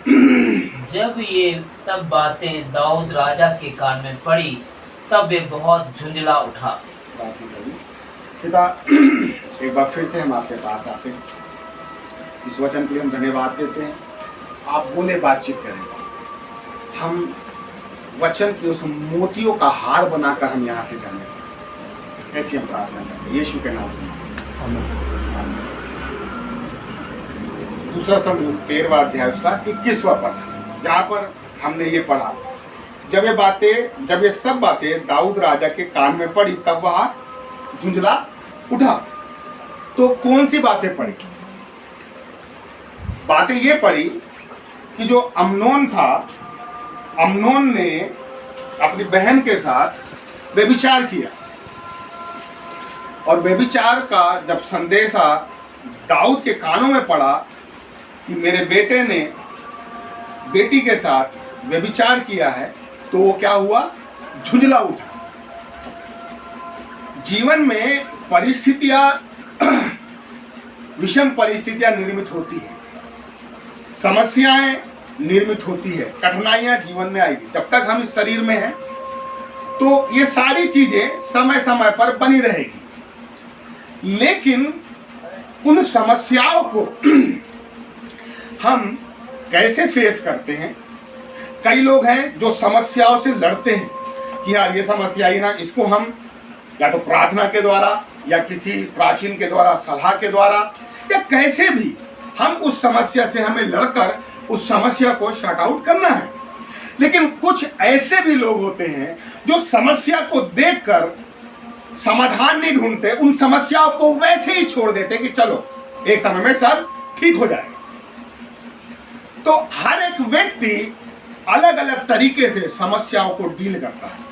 जब ये सब बातें दाऊद राजा के कान में पड़ी तब वे बहुत झुंझला उठा। प्रार्थना करिए। पिता, एक बार फिर से हम आपके पास आते हैं। इस वचन के लिए हम धन्यवाद देते हैं। आप बोले, बातचीत करें। हम वचन की उस मोतियों का हार बनाकर हम यहाँ से जाने, ऐसी हम प्रार्थना करते हैं यीशु के नाम से। आमीन। दूसरा समूह 13वां अध्याय उसका 21वां पद, जहाँ पर हमने ये पढ़ा, जब ये सब बातें दाऊद राजा के कान में पड़ी तब वह झुंझला उठा। तो कौन सी बातें पड़ी? बातें ये पड़ी कि जो अम्नोन था, अम्नोन ने अपनी बहन के साथ व्यभिचार किया, और व्यभिचार का जब संदेशा दाऊद के कानों में पड़ा कि मेरे बेटे ने बेटी के साथ व्यभिचार किया है, तो वो क्या हुआ? झुंझला उठा। जीवन में परिस्थितियां विषम परिस्थितियां निर्मित होती हैं, समस्याएं निर्मित होती है, कठिनाइयां जीवन में आएगी। जब तक हम इस शरीर में हैं तो ये सारी चीजें समय समय पर बनी रहेगी, लेकिन उन समस्याओं को हम कैसे फेस करते हैं? कई लोग हैं जो समस्याओं से लड़ते हैं कि यार ये समस्या ही ना, इसको हम या तो प्रार्थना के द्वारा या किसी प्राचीन के द्वारा, सलाह के द्वारा, या कैसे भी हम उस समस्या से हमें लड़कर उस समस्या को शॉर्ट आउट करना है। लेकिन कुछ ऐसे भी लोग होते हैं जो समस्या को देखकर समाधान नहीं ढूंढते, उन समस्याओं को वैसे ही छोड़ देते कि चलो एक समय में सब ठीक हो जाएगा। तो हर एक व्यक्ति अलग अलग तरीके से समस्याओं को डील करता है।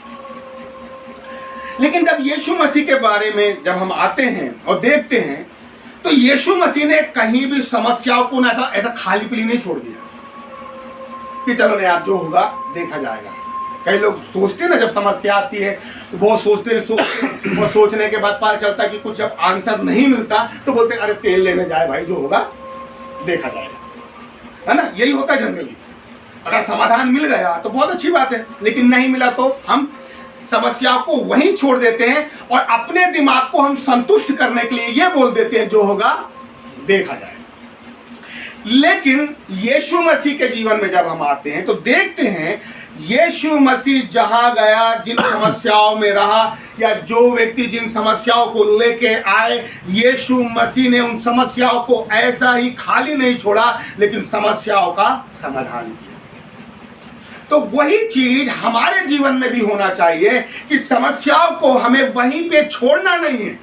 लेकिन जब यीशु मसीह के बारे में जब हम आते हैं और देखते हैं, तो यीशु मसीह ने कहीं भी समस्याओं को ना ऐसा खाली पीली नहीं छोड़ दिया कि चलो नहीं, आप जो होगा देखा जाएगा। कई लोग सोचते हैं ना, जब समस्या आती है वो सोचते और सोचने के बाद पता चलता है कि कुछ जब आंसर नहीं मिलता तो बोलते हैं अरे तेल लेने जाए भाई, जो होगा देखा जाएगा, है ना? यही होता है जनरली। अगर समाधान मिल गया तो बहुत अच्छी बात है, लेकिन नहीं मिला तो हम समस्याओं को वहीं छोड़ देते हैं और अपने दिमाग को हम संतुष्ट करने के लिए ये बोल देते हैं जो होगा देखा जाएगा। लेकिन यीशु मसीह के जीवन में जब हम आते हैं तो देखते हैं यीशु मसीह जहां गया, जिन समस्याओं में रहा, या जो व्यक्ति जिन समस्याओं को लेके आए, यीशु मसीह ने उन समस्याओं को ऐसा ही खाली नहीं छोड़ा, लेकिन समस्याओं का समाधान किया। तो वही चीज हमारे जीवन में भी होना चाहिए कि समस्याओं को हमें वहीं पे छोड़ना नहीं है,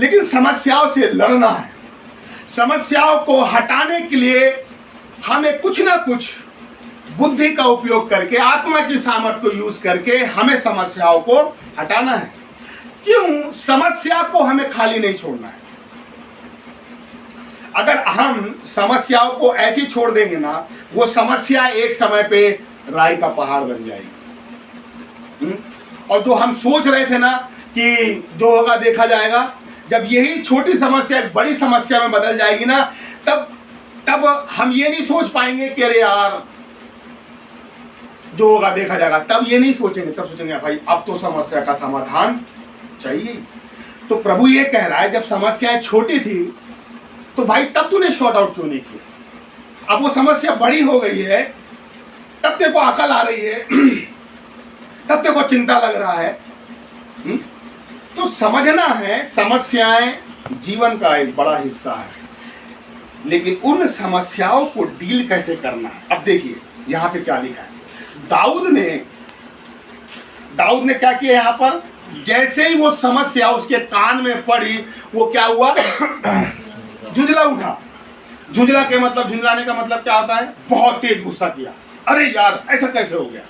लेकिन समस्याओं से लड़ना है। समस्याओं को हटाने के लिए हमें कुछ ना कुछ बुद्धि का उपयोग करके, आत्मा की सामर्थ्य को यूज करके हमें समस्याओं को हटाना है। क्यों? समस्या को हमें खाली नहीं छोड़ना है। अगर हम समस्याओं को ऐसी छोड़ देंगे ना, वो समस्या एक समय पे राई का पहाड़ बन जाएगी। और जो हम सोच रहे थे ना कि जो होगा देखा जाएगा, जब यही छोटी समस्या एक बड़ी समस्या में बदल जाएगी ना, तब हम ये नहीं सोच पाएंगे कि अरे यार जो होगा देखा जाएगा। तब ये नहीं सोचेंगे, तब सोचेंगे भाई अब तो समस्या का समाधान चाहिए। तो प्रभु ये कह रहा है, जब समस्याएं छोटी थी तो भाई तब तूने शॉर्ट आउट क्यों नहीं किया? अब वो समस्या बड़ी हो गई है, तब तेरे को अकल आ रही है, तब तेरे को चिंता लग रहा है। तो समझना है, समस्याएं जीवन का एक बड़ा हिस्सा है, लेकिन उन समस्याओं को डील कैसे करना है। अब देखिए यहां पे क्या लिखा है। दाऊद ने क्या किया यहाँ पर? जैसे ही वो समस्या उसके कान में पड़ी, वो क्या हुआ? झुंझला उठा। झुंझला के मतलब, झुंझलाने का मतलब क्या होता है? बहुत तेज गुस्सा किया, अरे यार ऐसा कैसे हो गया।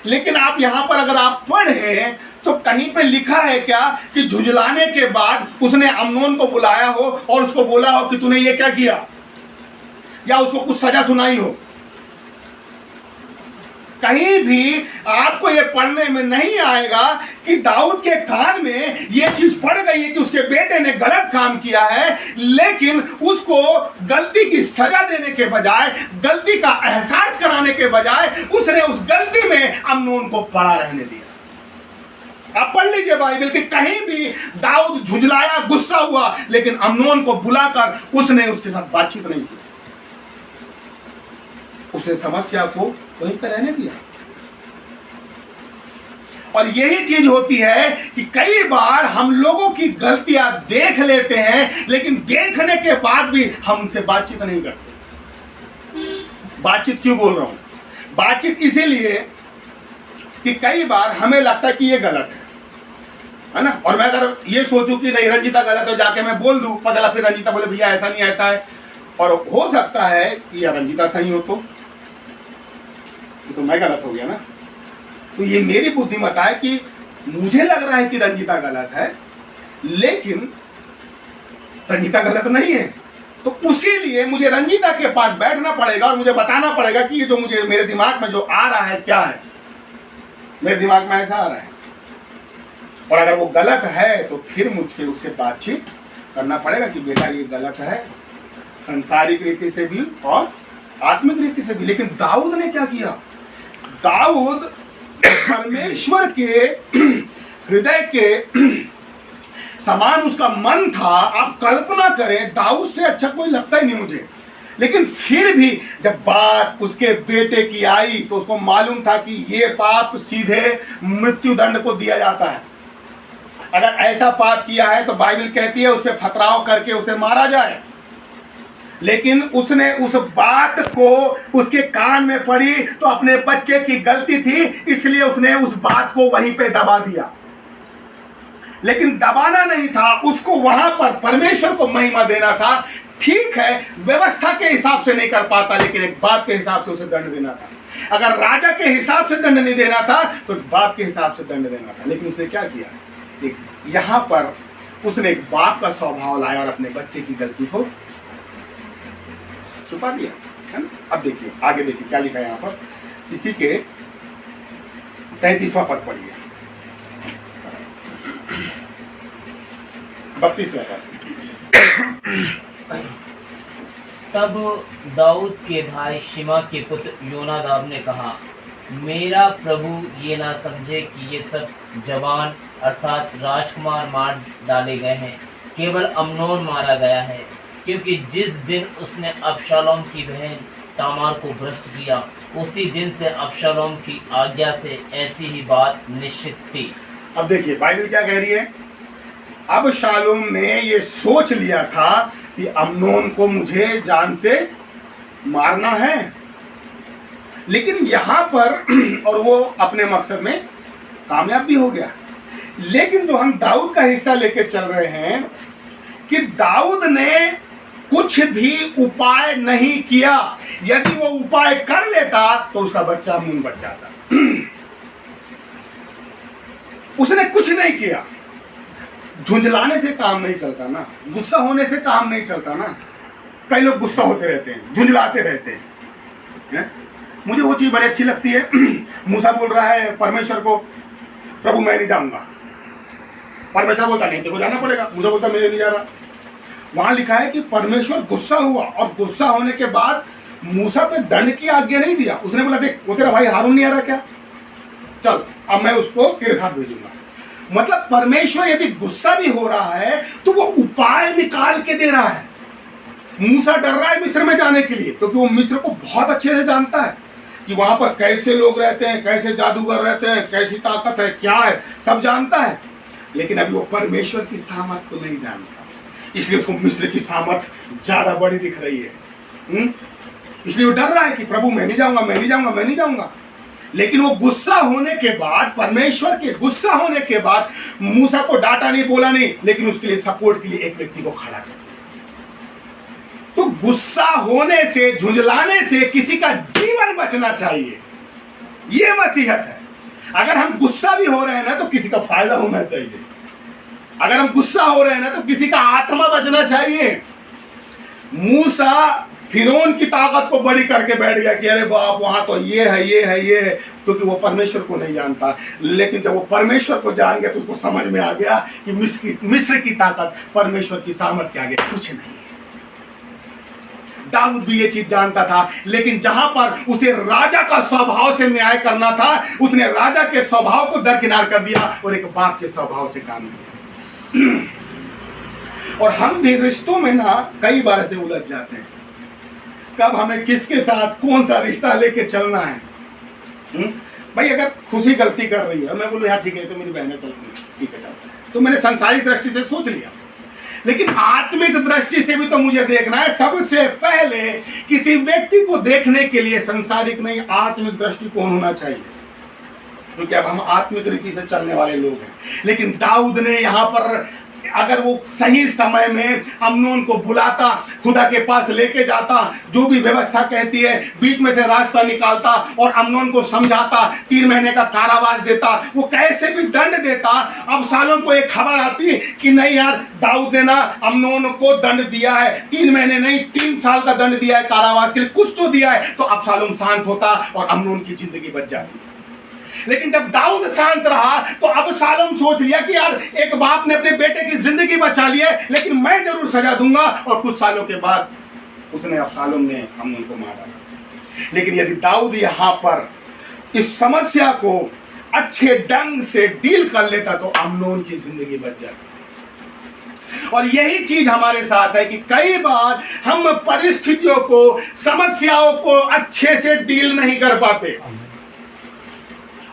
लेकिन आप यहाँ पर अगर आप पढ़े तो कहीं पे लिखा है क्या कि झुंझलाने के बाद उसने अम्नोन को बुलाया हो और उसको बोला हो कि तूने ये क्या किया, या उसको कुछ सजा सुनाई हो। कहीं भी आपको ये पढ़ने में नहीं आएगा कि दाऊद के कान में ये चीज पड़ गई है कि उसके बेटे ने गलत काम किया है, लेकिन उसको गलती की सजा देने के बजाय, गलती का एहसास कराने के बजाय उसने उस गलती में अम्नोन को पड़ा रहने दिया। आप पढ़ लीजिए बाइबल कि कहीं भी दाऊद झुंझलाया, गुस्सा हुआ, लेकिन अम्नोन को बुलाकर उसने उसके साथ बातचीत नहीं की। उसने समस्या को वहीं पर रहने दिया। और यही चीज होती है कि कई बार हम लोगों की गलतियां देख लेते हैं, लेकिन देखने के बाद भी हम उनसे बातचीत नहीं करते। बातचीत क्यों बोल रहा हूं? बातचीत इसीलिए कि कई बार हमें लगता है कि ये गलत है ना, और मैं अगर ये सोचूं कि नहीं रंजीता गलत है, जाके मैं बोल दूं, पता चला फिर रंजीता बोले भैया ऐसा नहीं ऐसा है, और हो सकता है कि या रंजीता सही हो तो मैं गलत हो गया ना। तो ये मेरी बुद्धिमत्ता है कि मुझे लग रहा है कि रंजीता गलत है, लेकिन रंजीता गलत नहीं है, तो उसीलिए मुझे रंजीता के पास बैठना पड़ेगा और मुझे बताना पड़ेगा कि ये जो मुझे मेरे दिमाग में जो आ रहा है क्या है। मेरे दिमाग में ऐसा आ रहा है, और अगर वो गलत है तो फिर मुझे उससे बातचीत करना पड़ेगा कि बेटा ये गलत है, संसारिक रीति से भी और आत्मिक रीति से भी। लेकिन दाऊद ने क्या किया? दाऊद परमेश्वर के हृदय के समान उसका मन था। आप कल्पना करें, दाऊद से अच्छा कोई लगता ही नहीं मुझे, लेकिन फिर भी जब बात उसके बेटे की आई तो उसको मालूम था कि ये पाप सीधे मृत्यु दंड को दिया जाता है। अगर ऐसा पाप किया है तो बाइबल कहती है उस पर पथराव करके उसे मारा जाए, लेकिन उसने उस बात को, उसके कान में पड़ी तो अपने बच्चे की गलती थी, इसलिए उसने उस बात को वहीं पे दबा दिया। लेकिन दबाना नहीं था, उसको वहां पर परमेश्वर को महिमा देना था। ठीक है, व्यवस्था के हिसाब से नहीं कर पाता, लेकिन एक बाप के हिसाब से उसे दंड देना था। अगर राजा के हिसाब से दंड नहीं देना था तो बाप के हिसाब से दंड देना था। लेकिन उसने क्या किया? यहां पर उसने एक बाप का स्वभाव लाया और अपने बच्चे की गलती को छुपा दिया, है ना। अब देखिए आगे, देखिए क्या लिखा है यहां पर। इसी के 33वां पद पढ़िए, 32वां पद। तब दाऊद के भाई शिमा के पुत्र योनादाब ने कहा, मेरा प्रभु ये ना समझे कि ये सब जवान अर्थात राजकुमार मार डाले गए हैं, केवल अम्नोन मारा गया है, क्योंकि जिस दिन उसने अबशालोम की बहन तामार को भ्रष्ट किया, उसी दिन से अबशालोम की आज्ञा से ऐसी ही बात निश्चित थी। अब देखिए बाइबल क्या कह रही है। अबशालोम ने ये सोच लिया था कि अम्नोन को मुझे जान से मारना है, लेकिन यहां पर और वो अपने मकसद में कामयाब भी हो गया। लेकिन जो हम दाऊद का हिस्सा लेके चल रहे हैं कि दाऊद ने कुछ भी उपाय नहीं किया। यदि वो उपाय कर लेता तो उसका बच्चा मुंह बच जाता। उसने कुछ नहीं किया। झुंझलाने से काम नहीं चलता ना, गुस्सा होने से काम नहीं चलता ना। कई लोग गुस्सा होते रहते हैं, झुंझलाते रहते हैं। मुझे वो चीज बड़ी अच्छी लगती है। मूसा बोल रहा है परमेश्वर को, प्रभु मैं नहीं जाऊंगा। परमेश्वर बोलता नहीं तेरे को जाना पड़ेगा। मूसा बोलता मैं नहीं जा रहा। वहां लिखा है कि परमेश्वर गुस्सा हुआ, और गुस्सा होने के बाद मूसा पे दंड की आज्ञा नहीं दिया। उसने बोला देख वो तेरा भाई हारून नहीं आ रहा क्या, चल अब मैं उसको तेरे साथ भेजूंगा। मतलब परमेश्वर यदि गुस्सा भी हो रहा है तो वो उपाय निकाल के दे रहा है। मूसा डर रहा है मिस्र में जाने के लिए, क्योंकि वो मिस्र को बहुत अच्छे से जानता है कि वहां पर कैसे लोग रहते हैं, कैसे जादूगर रहते हैं, कैसी ताकत है, क्या है, सब जानता है। लेकिन अभी वो परमेश्वर की सामर्थ को नहीं जानता, इसलिए उसको मिस्र की सामर्थ ज्यादा बड़ी दिख रही है। इसलिए वो डर रहा है कि प्रभु मैं नहीं जाऊंगा, मैं नहीं जाऊंगा, मैं नहीं जाऊंगा। लेकिन वो गुस्सा होने के बाद, परमेश्वर के गुस्सा होने के बाद मूसा को डांटा नहीं, बोला नहीं, लेकिन उसके लिए सपोर्ट के लिए एक व्यक्ति को खड़ा कर। तो गुस्सा होने से, झुंझलाने से किसी का जीवन बचना चाहिए, ये मसीहत है। अगर हम गुस्सा भी हो रहे हैं ना तो किसी का फायदा होना चाहिए। अगर हम गुस्सा हो रहे हैं ना तो किसी का आत्मा बचना चाहिए। मूसा फिरौन की ताकत को बड़ी करके बैठ गया कि अरे बाप वहां तो ये है, ये है, ये है, क्योंकि वो परमेश्वर को नहीं जानता। लेकिन जब वो परमेश्वर को जान गया तो उसको समझ में आ गया कि मिस्र की ताकत परमेश्वर की सामर्थ के आगे कुछ नहीं है। दाऊद भी ये चीज जानता था, लेकिन जहां पर उसे राजा का स्वभाव से न्याय करना था, उसने राजा के स्वभाव को दरकिनार कर दिया और एक बाप के स्वभाव से काम किया। और हम भी रिश्तों में ना कई बार ऐसे उलझ जाते हैं, कब हमें किसके साथ कौन सा रिश्ता लेके चलना है। भाई अगर खुशी गलती कर रही है, मैं बोलूँ यार ठीक है, तो मेरी बहनें चल रही, ठीक है चलता है, तो मैंने सांसारिक दृष्टि से सोच लिया, लेकिन आत्मिक दृष्टि से भी तो मुझे देखना है। सबसे पहले किसी व्यक्ति को देखने के लिए सांसारिक नहीं, आत्मिक दृष्टिकोण होना चाहिए, क्योंकि अब हम आत्मिक रीति से चलने वाले लोग हैं। लेकिन दाऊद ने यहाँ पर अगर वो सही समय में अम्नोन को बुलाता, खुदा के पास लेके जाता, जो भी व्यवस्था कहती है बीच में से रास्ता निकालता और अम्नोन को समझाता, 3 महीने का कारावास देता, वो कैसे भी दंड देता। अबशालोम को एक खबर आती कि नहीं यार, दाऊद ने ना अम्नोन को दंड दिया है, 3 महीने नहीं 3 साल का दंड दिया है कारावास के लिए, कुछ तो दिया है, तो अबशालोम शांत होता और अम्नोन की जिंदगी बच जाती। लेकिन जब दाऊद शांत रहा तो अबशालोम सोच लिया कि यार एक बाप ने अपने बेटे की जिंदगी बचा ली है, लेकिन मैं जरूर सजा दूंगा। और कुछ सालों के बाद उसने अबशालोम ने अम्नोन को मार डाला। लेकिन यदि दाऊद यहाँ पर इस समस्या को अच्छे ढंग से डील कर लेता तो अम्नोन की जिंदगी बच जाती। और यही चीज हमारे साथ है कि कई बार हम परिस्थितियों को, समस्याओं को अच्छे से डील नहीं कर पाते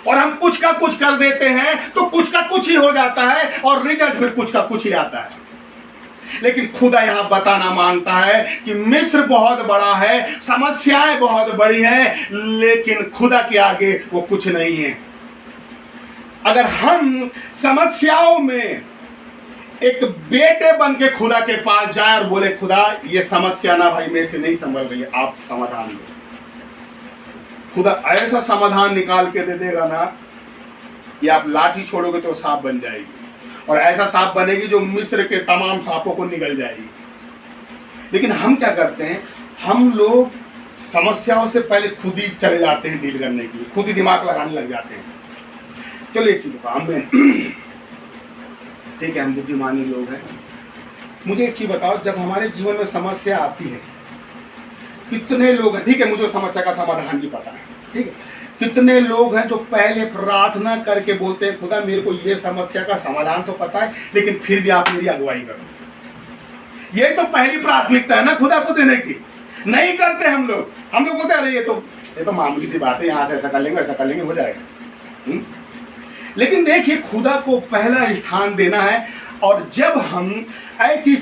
और हम कुछ का कुछ कर देते हैं, तो कुछ का कुछ ही हो जाता है और रिजल्ट फिर कुछ का कुछ ही आता है। लेकिन खुदा यहां बताना मांगता है कि मिस्र बहुत बड़ा है, समस्याएं बहुत बड़ी हैं, लेकिन खुदा के आगे वो कुछ नहीं है। अगर हम समस्याओं में एक बेटे बन के खुदा के पास जाए और बोले खुदा ये समस्या ना भाई मेरे से नहीं संभल रही है, आप समाधान दो, खुदा ऐसा समाधान निकाल के दे देगा ना कि आप लाठी छोड़ोगे तो सांप बन जाएगी, और ऐसा सांप बनेगी जो मिस्र के तमाम सांपों को निगल जाएगी। लेकिन हम क्या करते हैं, हम लोग समस्याओं से पहले खुद ही चले जाते हैं डील करने के लिए, खुद ही दिमाग लगाने लग जाते हैं। चलो एक चीज बताओ, हमें ठीक है हम बुद्धिमानी लोग हैं, मुझे एक चीज बताओ, जब हमारे जीवन में समस्या आती है कितने लोग हैं, ठीक है मुझे समस्या का समाधान भी पता है, ठीक है, कितने लोग हैं जो पहले प्रार्थना करके बोलते हैं खुदा मेरे को ये समस्या का समाधान तो पता है, लेकिन फिर भी आप मेरी अगुवाई करो। ये तो पहली प्राथमिकता है ना खुदा को देने की। नहीं करते हम लोग बोलते अरे ये तो मामूली सी बात है, यहाँ से ऐसा कर लेंगे ऐसा कर लेंगे हो जाएगा। लेकिन देखिए खुदा को पहला स्थान देना है, और जब हम ऐसी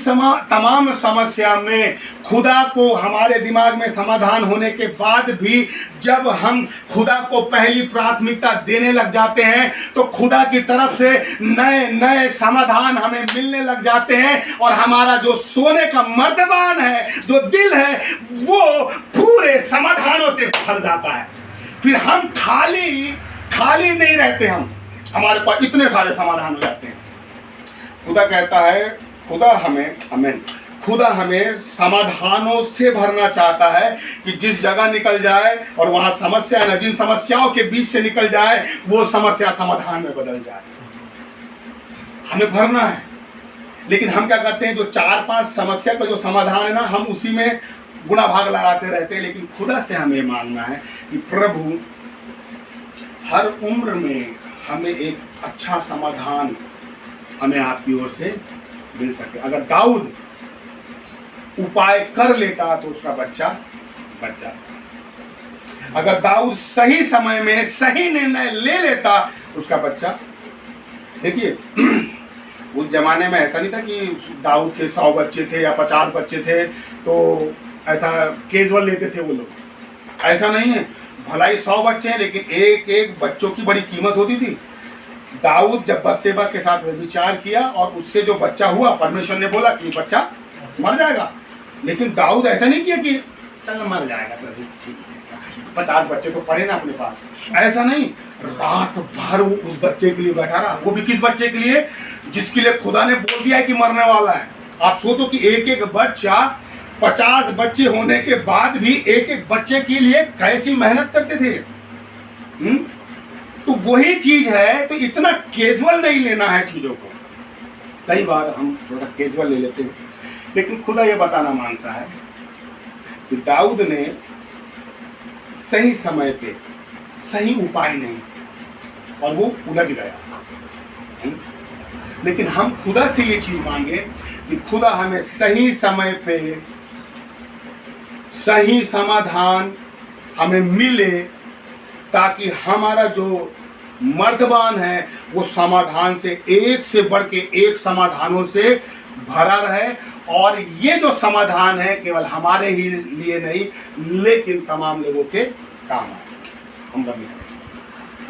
तमाम समस्या में खुदा को हमारे दिमाग में समाधान होने के बाद भी जब हम खुदा को पहली प्राथमिकता देने लग जाते हैं तो खुदा की तरफ से नए नए समाधान हमें मिलने लग जाते हैं, और हमारा जो सोने का मर्तबान है, जो दिल है, वो पूरे समाधानों से भर जाता है। फिर हम खाली नहीं रहते, हमारे पास इतने सारे समाधान हो जाते हैं। खुदा कहता है, खुदा हमें समाधानों से भरना चाहता है कि जिस जगह निकल जाए और वहां समस्या न, जिन समस्याओं के बीच से निकल जाए वो समस्या समाधान में बदल जाए, हमें भरना है। लेकिन हम क्या करते हैं, जो 4-5 समस्या का जो समाधान है ना, हम उसी में गुना भाग लगाते रहते हैं। लेकिन खुदा से हमें मांगना है कि प्रभु हर उम्र में हमें एक अच्छा समाधान हमें आपकी ओर से मिल सके। अगर दाऊद उपाय कर लेता तो उसका बच्चा बच जाता। अगर दाऊद सही समय में सही निर्णय ले लेता उसका बच्चा, देखिए उस जमाने में ऐसा नहीं था कि दाऊद के 100 बच्चे थे या 50 बच्चे थे तो ऐसा कैजुअल लेते थे वो लोग, ऐसा नहीं है। भलाई 100 बच्चे हैं लेकिन एक एक बच्चों की बड़ी कीमत होती थी। दाऊद जब बत्शेबा के साथ विचार किया और उससे जो बच्चा हुआ, परमेश्वर ने बोला कि बच्चा मर जाएगा, लेकिन दाऊद ऐसा नहीं किया कि चल मर जाएगा तो ठीक है, 50 बच्चे तो पड़े ना अपने पास, ऐसा नहीं। रात भर वो उस बच्चे के लिए बैठा रहा। वो भी किस बच्चे के लिए? जिसके लिए खुदा ने बोल दिया है कि मरने वाला है। आप सोचो कि एक एक बच्चा 50 बच्चे होने के बाद भी एक एक बच्चे के लिए कैसी मेहनत करते थे। तो वही चीज है, तो इतना कैजुअल नहीं लेना है चीजों को। कई बार हम थोड़ा कैजुअल ले लेते हैं, लेकिन खुदा ये बताना मांगता है कि दाऊद ने सही समय पे सही उपाय नहीं, और वो उलझ गया। लेकिन हम खुदा से ये चीज मांगे कि खुदा हमें सही समय पे सही समाधान हमें मिले, ताकि हमारा जो मर्दबान है वो समाधान से बढ़ के एक समाधानों से भरा रहे, और ये जो समाधान है केवल हमारे ही लिए नहीं लेकिन तमाम लोगों के काम आए। हम